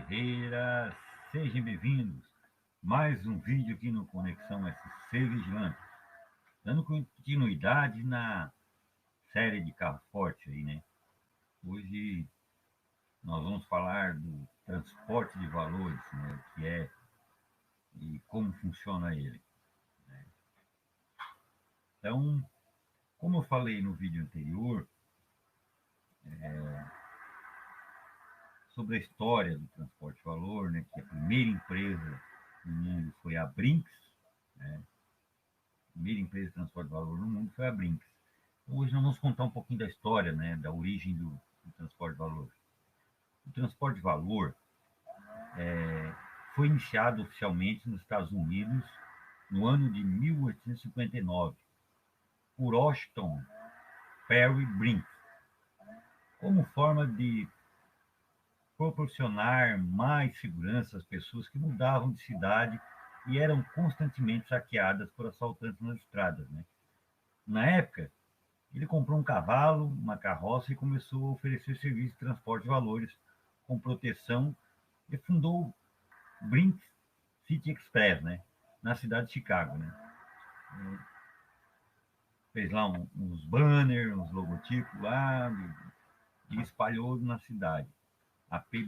Ferreira, sejam bem-vindos. Mais um vídeo aqui no Conexão SC Vigilante, dando continuidade na série de carro forte aí, né? Hoje nós vamos falar do transporte de valores, né? O que é e como funciona ele. Então, como eu falei no vídeo anterior, sobre a história do transporte de valor, né? Que a primeira empresa no mundo foi a Brinks, né? A primeira empresa de transporte de valor no mundo foi a Brinks. Então, hoje nós vamos contar um pouquinho da história, né, da origem do transporte de valor. O transporte de valor foi iniciado oficialmente nos Estados Unidos no ano de 1859 por Washington Perry Brinks, como forma de proporcionar mais segurança às pessoas que mudavam de cidade e eram constantemente saqueadas por assaltantes nas estradas, né? Na época, ele comprou um cavalo, uma carroça e começou a oferecer serviço de transporte de valores com proteção e fundou o Brinks City Express, né, na cidade de Chicago, né. Fez lá uns banners, uns logotipos lá e espalhou na cidade. A P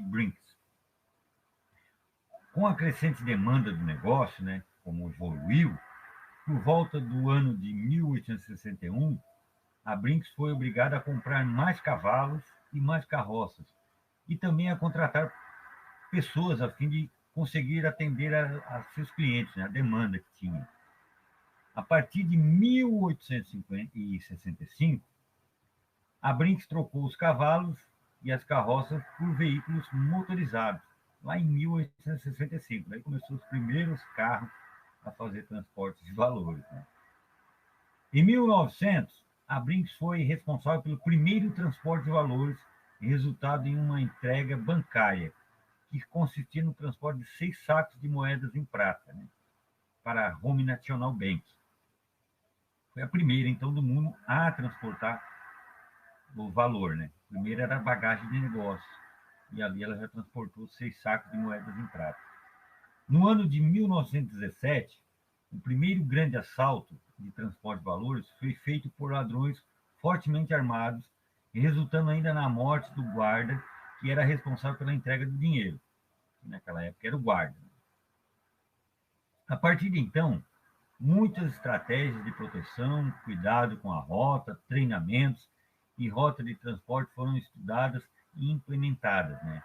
Brinks. Com a crescente demanda do negócio, né, como evoluiu, por volta do ano de 1861, a Brinks foi obrigada a comprar mais cavalos e mais carroças, e também a contratar pessoas a fim de conseguir atender a seus clientes, né, a demanda que tinha. A partir de 1865, a Brinks trocou os cavalos e as carroças por veículos motorizados, lá em 1865. Daí começou os primeiros carros a fazer transportes de valores, né? Em 1900, a Brinks foi responsável pelo primeiro transporte de valores, resultado em uma entrega bancária, que consistia no transporte de 6 sacos de moedas em prata, né, para a Home National Bank. Foi a primeira, então, do mundo a transportar o valor, né? A primeira era a bagagem de negócio, e ali ela já transportou 6 sacos de moedas em prata. No ano de 1917, o primeiro grande assalto de transporte de valores foi feito por ladrões fortemente armados, resultando ainda na morte do guarda que era responsável pela entrega do dinheiro. Naquela época era o guarda. A partir de então, muitas estratégias de proteção, cuidado com a rota, treinamentos e rota de transporte foram estudadas e implementadas, né?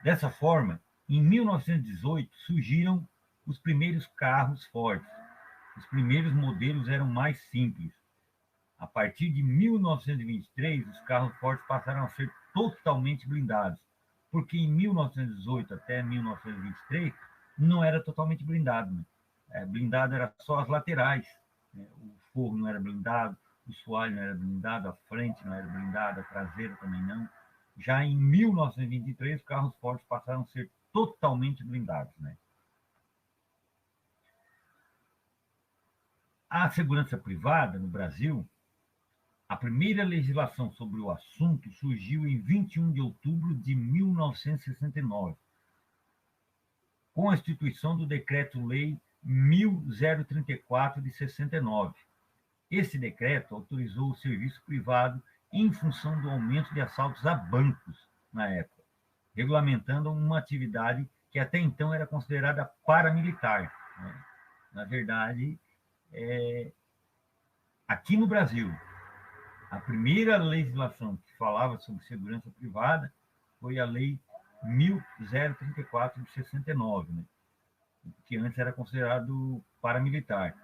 Dessa forma, em 1918 surgiram os primeiros carros fortes. Os primeiros modelos eram mais simples. A partir de 1923, os carros fortes passaram a ser totalmente blindados, porque em 1918 até 1923 não era totalmente blindado, né? Blindado era só as laterais, né? O forro não era blindado, o soalho não era blindado, a frente não era blindada, a traseira também não. Já em 1923, os carros fortes passaram a ser totalmente blindados, né? A segurança privada no Brasil, a primeira legislação sobre o assunto surgiu em 21 de outubro de 1969, com a instituição do Decreto-Lei 1034 de 69. Esse decreto autorizou o serviço privado em função do aumento de assaltos a bancos na época, regulamentando uma atividade que até então era considerada paramilitar, né? Na verdade, aqui no Brasil, a primeira legislação que falava sobre segurança privada foi a Lei 1034 de 69, né? Que antes era considerado paramilitar.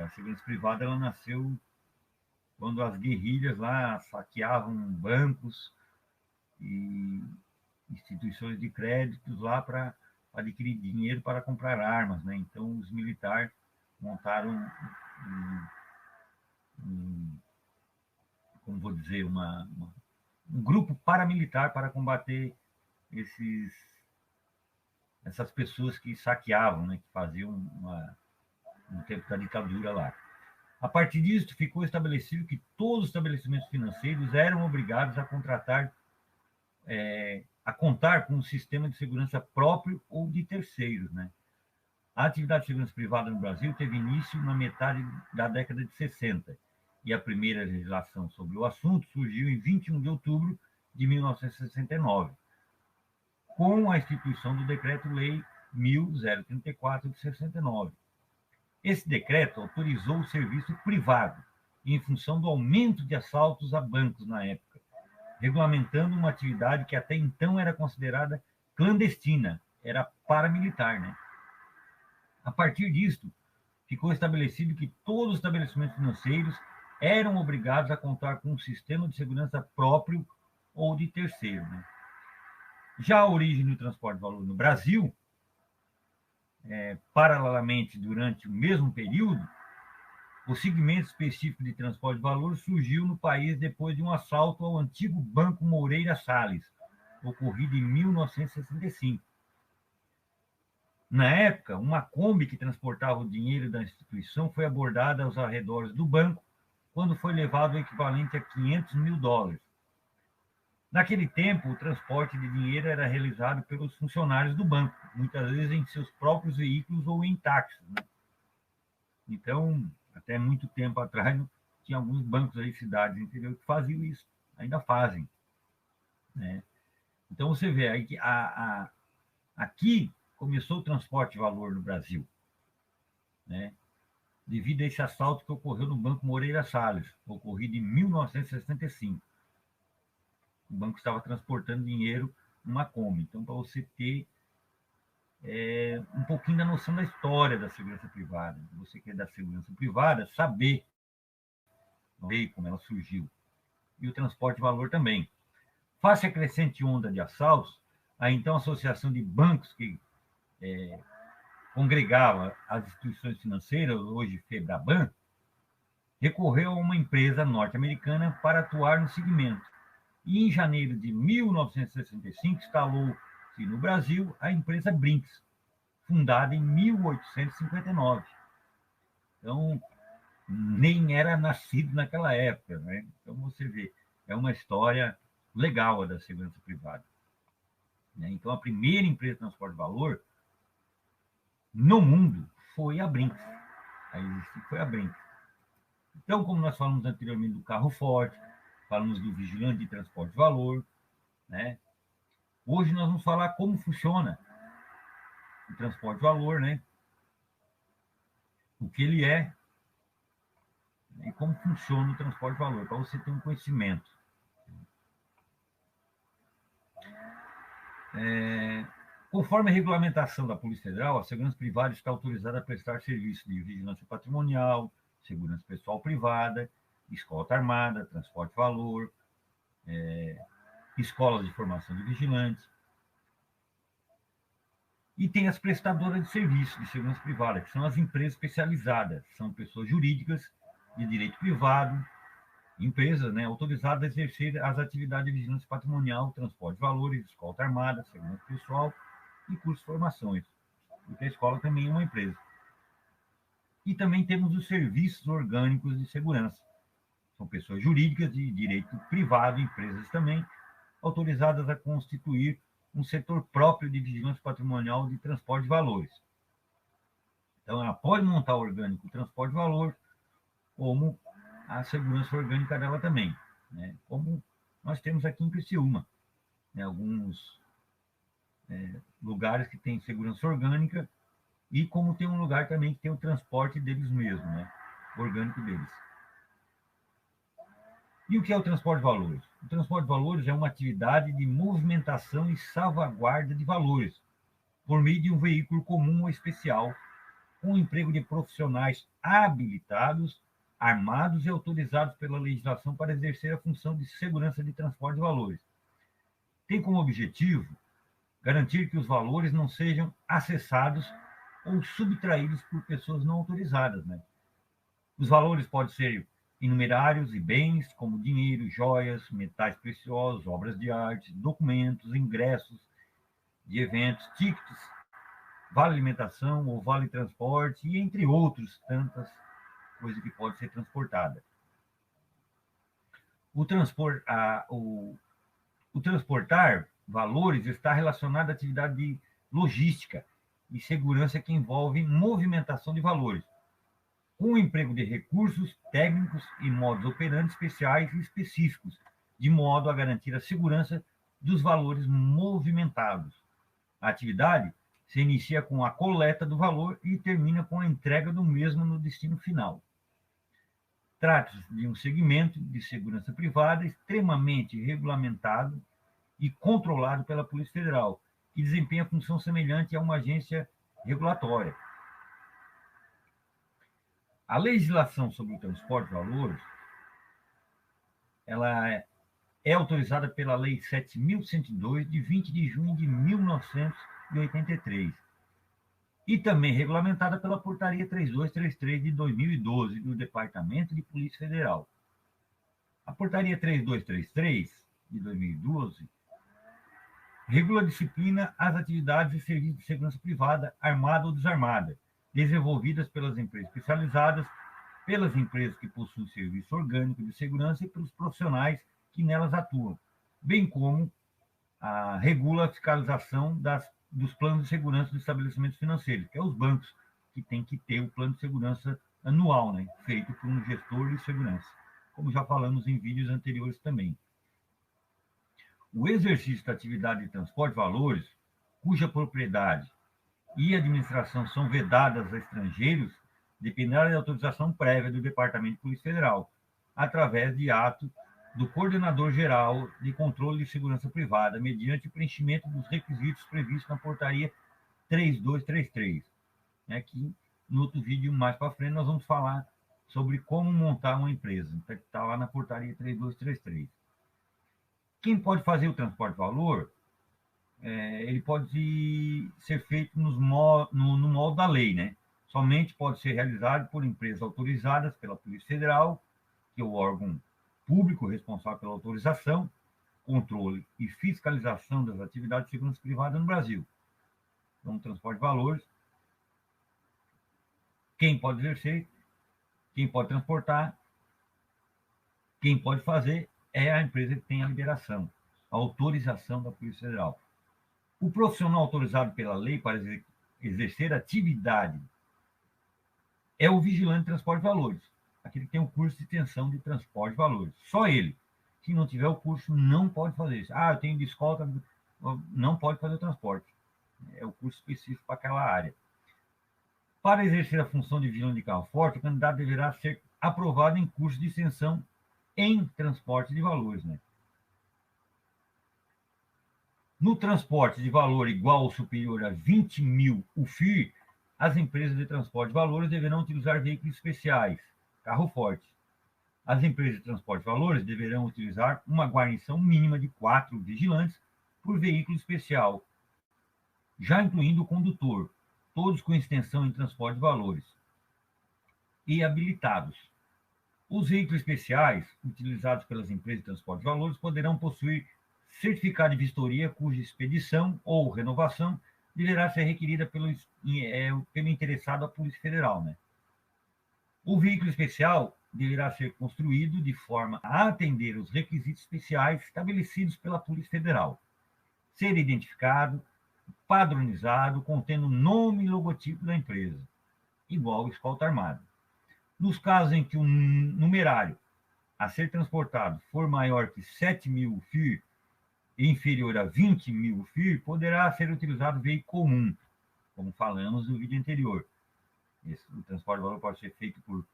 A segurança privada ela nasceu quando as guerrilhas lá saqueavam bancos e instituições de créditos lá para adquirir dinheiro para comprar armas, né? Então os militares montaram como vou dizer, um grupo paramilitar para combater essas pessoas que saqueavam, né, que faziam no tempo da ditadura lá. A partir disso, ficou estabelecido que todos os estabelecimentos financeiros eram obrigados a contratar a contar com um sistema de segurança próprio ou de terceiros, né? A atividade de segurança privada no Brasil teve início na metade da década de 60 e a primeira legislação sobre o assunto surgiu em 21 de outubro de 1969, com a instituição do Decreto-Lei 1034 de 69. Esse decreto autorizou o serviço privado em função do aumento de assaltos a bancos na época, regulamentando uma atividade que até então era considerada clandestina, era paramilitar, né? A partir disto, ficou estabelecido que todos os estabelecimentos financeiros eram obrigados a contar com um sistema de segurança próprio ou de terceiro, né? Já a origem do transporte de valor no Brasil, paralelamente, durante o mesmo período, o segmento específico de transporte de valor surgiu no país depois de um assalto ao antigo Banco Moreira Salles, ocorrido em 1965. Na época, uma Kombi que transportava o dinheiro da instituição foi abordada aos arredores do banco, quando foi levado o equivalente a $500 mil. Naquele tempo, o transporte de dinheiro era realizado pelos funcionários do banco, muitas vezes em seus próprios veículos ou em táxis, né? Então, até muito tempo atrás, tinha alguns bancos aí, cidades do interior, que faziam isso, ainda fazem, né? Então, você vê, aqui começou o transporte de valor no Brasil, né? Devido a esse assalto que ocorreu no Banco Moreira Salles, ocorrido em 1965. O banco estava transportando dinheiro numa Kombi. Então, para você ter um pouquinho da noção da história da segurança privada, você quer da segurança privada, saber como ela surgiu. E o transporte de valor também. Face a crescente onda de assaltos, a então Associação de Bancos, que congregava as instituições financeiras, hoje FEBRABAN, recorreu a uma empresa norte-americana para atuar no segmento. E em janeiro de 1965 instalou-se no Brasil a empresa Brinks, fundada em 1859. Então, nem era nascido naquela época, né? Então, você vê, é uma história legal a da segurança privada, né? Então, a primeira empresa de transporte de valor no mundo foi a Brinks. Foi a Brinks. Então, como nós falamos anteriormente do carro forte, falamos do vigilante de transporte de valor, né? Hoje nós vamos falar como funciona o transporte de valor, né? O que ele é e como funciona o transporte de valor, para você ter um conhecimento. Conforme a regulamentação da Polícia Federal, a segurança privada está autorizada a prestar serviço de vigilância patrimonial, segurança pessoal privada, escolta armada, transporte de valor, escolas de formação de vigilantes. E tem as prestadoras de serviço de segurança privada, que são as empresas especializadas, são pessoas jurídicas de direito privado, empresas, né, autorizadas a exercer as atividades de vigilância patrimonial, transporte de valores, escolta armada, segurança pessoal e cursos de formações, porque a escola também é uma empresa. E também temos os serviços orgânicos de segurança. São pessoas jurídicas de direito privado, empresas também, autorizadas a constituir um setor próprio de vigilância patrimonial de transporte de valores. Então, ela pode montar orgânico transporte de valor, como a segurança orgânica dela também, né? Como nós temos aqui em Criciúma, né? Alguns lugares que tem segurança orgânica e como tem um lugar também que tem o transporte deles mesmos, né? Orgânico deles. E o que é o transporte de valores? O transporte de valores é uma atividade de movimentação e salvaguarda de valores, por meio de um veículo comum ou especial, com o emprego de profissionais habilitados, armados e autorizados pela legislação para exercer a função de segurança de transporte de valores. Tem como objetivo garantir que os valores não sejam acessados ou subtraídos por pessoas não autorizadas, né? Os valores podem ser em numerários e bens, como dinheiro, joias, metais preciosos, obras de arte, documentos, ingressos de eventos, tickets, vale alimentação ou vale transporte, e entre outros, tantas coisas que pode ser transportada. O transportar valores está relacionado à atividade de logística e segurança que envolve movimentação de valores, com o emprego de recursos técnicos e modos operantes especiais e específicos, de modo a garantir a segurança dos valores movimentados. A atividade se inicia com a coleta do valor e termina com a entrega do mesmo no destino final. Trata-se de um segmento de segurança privada extremamente regulamentado e controlado pela Polícia Federal, que desempenha função semelhante a uma agência regulatória. A legislação sobre o transporte de valores, ela é autorizada pela Lei 7.102, de 20 de junho de 1983, e também regulamentada pela Portaria 3233 de 2012, do Departamento de Polícia Federal. A Portaria 3233 de 2012 regula a disciplina as atividades e serviços de segurança privada, armada ou desarmada, desenvolvidas pelas empresas especializadas, pelas empresas que possuem serviço orgânico de segurança e pelos profissionais que nelas atuam, bem como regula a fiscalização dos planos de segurança dos estabelecimentos financeiros, que é os bancos, que tem que ter o plano de segurança anual, né, feito por um gestor de segurança, como já falamos em vídeos anteriores também. O exercício da atividade de transporte de valores, cuja propriedade e administração são vedadas a estrangeiros, dependerá de autorização prévia do Departamento de Polícia Federal, através de ato do Coordenador-Geral de Controle de Segurança Privada, mediante o preenchimento dos requisitos previstos na Portaria 3233. Aqui, no outro vídeo, mais para frente, nós vamos falar sobre como montar uma empresa. Está lá na Portaria 3233. Quem pode fazer o transporte de valor, ele pode ser feito no modo da lei, né? Somente pode ser realizado por empresas autorizadas pela Polícia Federal, que é o órgão público responsável pela autorização, controle e fiscalização das atividades de segurança privada no Brasil. Então, transporte de valores, quem pode exercer, quem pode transportar, quem pode fazer é a empresa que tem a liberação, a autorização da Polícia Federal. O profissional autorizado pela lei para exercer atividade é o vigilante de transporte de valores, aquele que tem o curso de extensão de transporte de valores. Só ele. Se não tiver o curso, não pode fazer isso. Eu tenho de escolta, não pode fazer o transporte. É o curso específico para aquela área. Para exercer a função de vigilante de carro forte, o candidato deverá ser aprovado em curso de extensão em transporte de valores, né? No transporte de valor igual ou superior a 20 mil UFIR, as empresas de transporte de valores deverão utilizar veículos especiais, carro forte. As empresas de transporte de valores deverão utilizar uma guarnição mínima de 4 vigilantes por veículo especial, já incluindo o condutor, todos com extensão em transporte de valores, e habilitados. Os veículos especiais, utilizados pelas empresas de transporte de valores, poderão possuir certificado de vistoria cuja expedição ou renovação deverá ser requerida pelo interessado à Polícia Federal, né? O veículo especial deverá ser construído de forma a atender os requisitos especiais estabelecidos pela Polícia Federal, ser identificado, padronizado, contendo nome e logotipo da empresa, igual escolta armada. Nos casos em que o numerário a ser transportado for maior que 7 mil FIR e inferior a 20 mil FIR, poderá ser utilizado veículo comum, como falamos no vídeo anterior. O transporte de valor pode ser feito por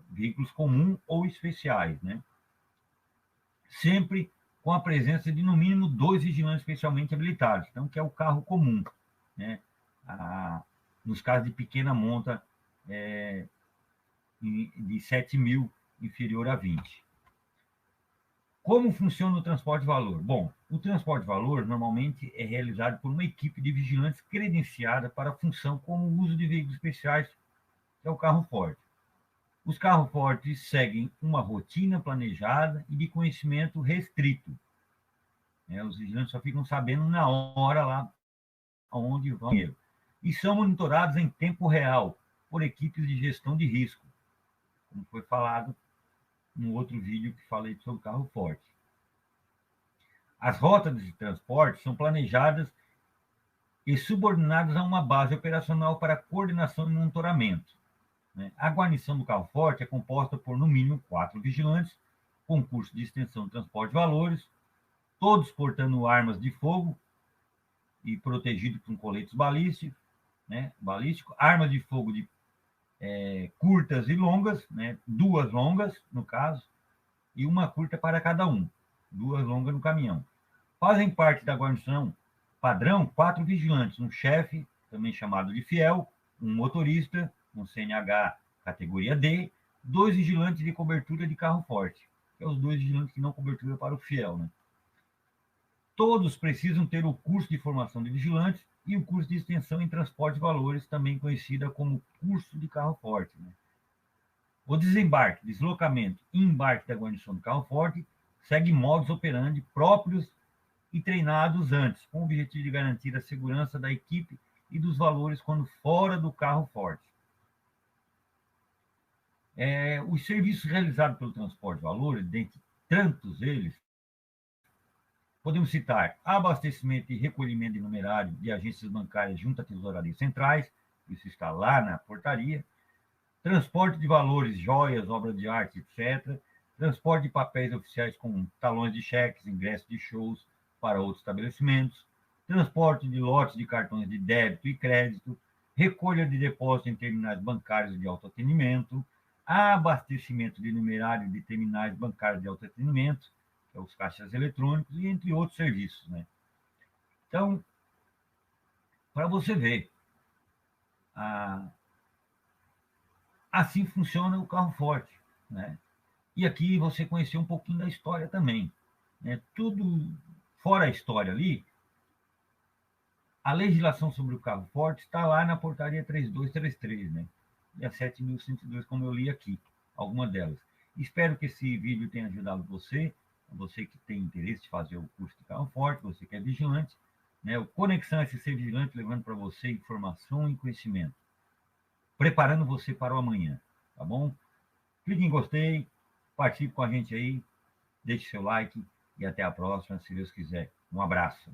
veículos comuns ou especiais, né? Sempre com a presença de, no mínimo, 2 vigilantes especialmente habilitados, então, que é o carro comum, né? Nos casos de pequena monta, de 7 mil inferior a 20. Como funciona o transporte de valor? Bom, o transporte de valor normalmente é realizado por uma equipe de vigilantes credenciada para a função como o uso de veículos especiais, que é o carro forte. Os carros fortes seguem uma rotina planejada e de conhecimento restrito. Os vigilantes só ficam sabendo na hora lá onde vão. E são monitorados em tempo real por equipes de gestão de risco, como foi falado no outro vídeo que falei sobre o carro forte. As rotas de transporte são planejadas e subordinadas a uma base operacional para coordenação e monitoramento, né? A guarnição do carro forte é composta por, no mínimo, 4 vigilantes, com curso de extensão de transporte de valores, todos portando armas de fogo e protegidos com coletes balísticos, né? Armas de fogo de curtas e longas, né? 2 longas, no caso, e uma curta para cada um, 2 longas no caminhão. Fazem parte da guarnição padrão 4 vigilantes, um chefe, também chamado de fiel, um motorista, um CNH categoria D, 2 vigilantes de cobertura de carro forte, que é os 2 vigilantes que dão cobertura para o fiel, né? Todos precisam ter o curso de formação de vigilantes e o curso de extensão em transporte de valores, também conhecida como curso de carro forte, né? O desembarque, deslocamento e embarque da guarnição do carro forte segue modos operandi próprios e treinados antes, com o objetivo de garantir a segurança da equipe e dos valores quando fora do carro forte. Os serviços realizados pelo transporte de valores, dentre tantos eles, podemos citar abastecimento e recolhimento de numerário de agências bancárias junto a tesourarias centrais, isso está lá na portaria, transporte de valores, joias, obras de arte, etc., transporte de papéis oficiais como talões de cheques, ingressos de shows para outros estabelecimentos, transporte de lotes de cartões de débito e crédito, recolha de depósito em terminais bancários de autoatendimento, abastecimento de numerário de terminais bancários de autoatendimento, que é os caixas eletrônicos, e entre outros serviços, né? Então, para você ver, assim funciona o carro forte, né? E aqui você conheceu um pouquinho da história também, né? Tudo fora a história ali, a legislação sobre o carro forte está lá na portaria 3233, né? E a 7.102, como eu li aqui, alguma delas. Espero que esse vídeo tenha ajudado você que tem interesse de fazer o curso de carro forte, você que é vigilante, né? O Conexão SC Vigilante levando para você informação e conhecimento, preparando você para o amanhã, tá bom? Clique em gostei, participe com a gente aí, deixe seu like e até a próxima, se Deus quiser. Um abraço.